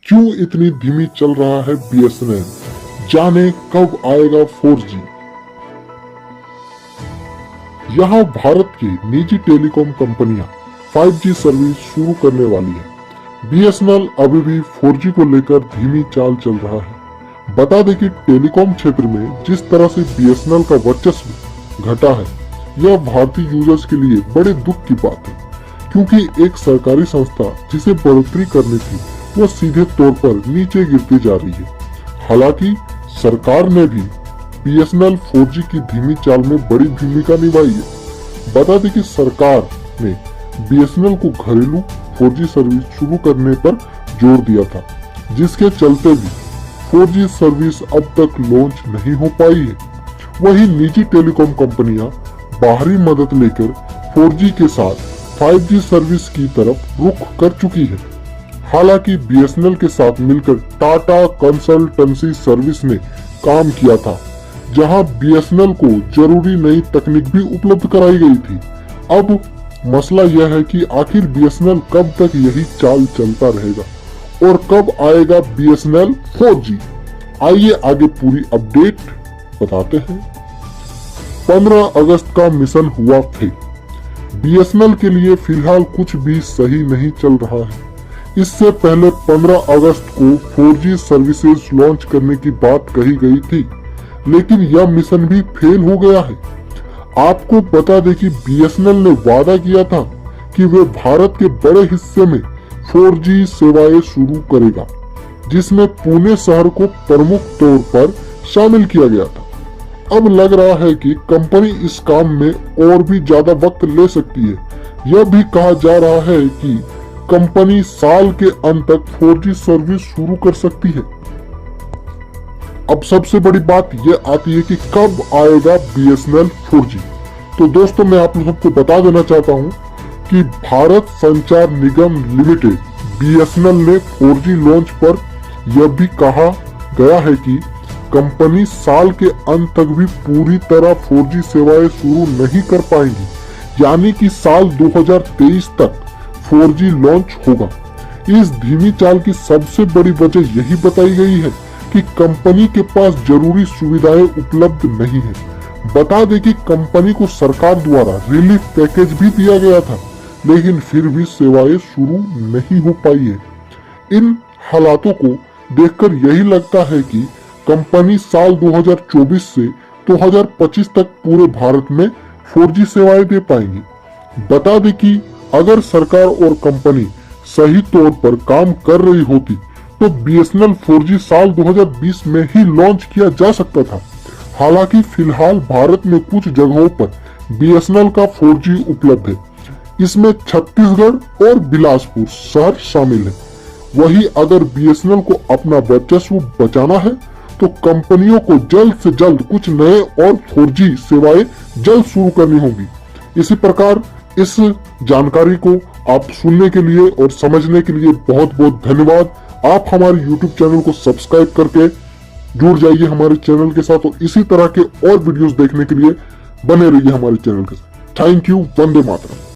क्यों इतनी धीमी चल रहा है बीएसएनएल, जाने कब आएगा 4G। यहाँ भारत की निजी टेलीकॉम कंपनियां 5G सर्विस शुरू करने वाली है। बीएसएनएल अभी भी 4G को लेकर धीमी चाल चल रहा है। बता दें कि टेलीकॉम क्षेत्र में जिस तरह से बीएसएनएल का वर्चस्व घटा है, यह भारतीय यूजर्स के लिए बड़े दुख की बात है, क्योंकि एक सरकारी संस्था जिसे बढ़ोतरी करनी थी वह सीधे तौर पर नीचे गिरती जा रही है। हालांकि सरकार ने भी बीएसएनएल 4G की धीमी चाल में बड़ी भूमिका निभाई है। बता दें कि सरकार ने बीएसएनएल को घरेलू 4G सर्विस शुरू करने पर जोर दिया था, जिसके चलते भी 4G सर्विस अब तक लॉन्च नहीं हो पाई है। वहीं निजी टेलीकॉम कंपनियां बाहरी मदद लेकर 4G के साथ 5G सर्विस की तरफ रुख कर चुकी है। हालांकि बीएसएनएल के साथ मिलकर टाटा कंसल्टेंसी सर्विस ने काम किया था, जहां बीएसएनएल को जरूरी नई तकनीक भी उपलब्ध कराई गई थी। अब मसला यह है कि आखिर बीएसएनएल कब तक यही चाल चलता रहेगा और कब आएगा बीएसएनएल 4G। आइए आगे पूरी अपडेट बताते हैं। 15 अगस्त का मिशन हुआ फेल। बीएसएनएल के लिए फिलहाल कुछ भी सही नहीं चल रहा है। इससे पहले 15 अगस्त को 4G सर्विसेज लॉन्च करने की बात कही गई थी, लेकिन यह मिशन भी फेल हो गया है। आपको बता दें कि बीएसएनएल ने वादा किया था कि वे भारत के बड़े हिस्से में 4G सेवाएं शुरू करेगा, जिसमें पुणे शहर को प्रमुख तौर पर शामिल किया गया था। अब लग रहा है कि कंपनी इस काम में और भी ज्यादा वक्त ले सकती है। यह भी कहा जा रहा है कि कंपनी साल के अंत तक 4G सर्विस शुरू कर सकती है। अब सबसे बड़ी बात यह आती है कि कब आएगा बीएसएनएल 4G। तो दोस्तों, मैं आप सबको बता देना चाहता हूं कि भारत संचार निगम लिमिटेड बीएसएनएल ने 4G लॉन्च पर यह भी कहा गया है कि कंपनी साल के अंत तक भी पूरी तरह 4G सेवाएं शुरू नहीं कर पाएंगी, यानी कि साल 2023 तक 4G लॉन्च होगा। इस धीमी चाल की सबसे बड़ी वजह यही बताई गई है कि कंपनी के पास जरूरी सुविधाएं उपलब्ध नहीं है। बता दें कि कंपनी को सरकार द्वारा रिलीफ पैकेज भी दिया गया था, लेकिन फिर भी सेवाएं शुरू नहीं हो पाई है। इन हालातों को देखकर यही लगता है कि कंपनी साल 2024 से 2025 तक पूरे भारत में 4G सेवाएं दे पाएंगी। बता दें कि अगर सरकार और कंपनी सही तौर पर काम कर रही होती तो बीएसएनएल 4G साल 2020 में ही लॉन्च किया जा सकता था। हालांकि फिलहाल भारत में कुछ जगहों पर बीएसएनएल का 4G उपलब्ध है। इसमें छत्तीसगढ़ और बिलासपुर शहर शामिल है। वहीं अगर बीएसएनएल को अपना वर्चस्व बचाना है तो कंपनियों को जल्द से जल्द कुछ नए और 4G सेवाएं जल्द शुरू करनी होगी। इसी प्रकार इस जानकारी को आप सुनने के लिए और समझने के लिए बहुत बहुत धन्यवाद। आप हमारे YouTube चैनल को सब्सक्राइब करके जुड़ जाइए हमारे चैनल के साथ और इसी तरह के और वीडियोस देखने के लिए बने रहिए हमारे चैनल के साथ। Thank you. वंदे मातरम।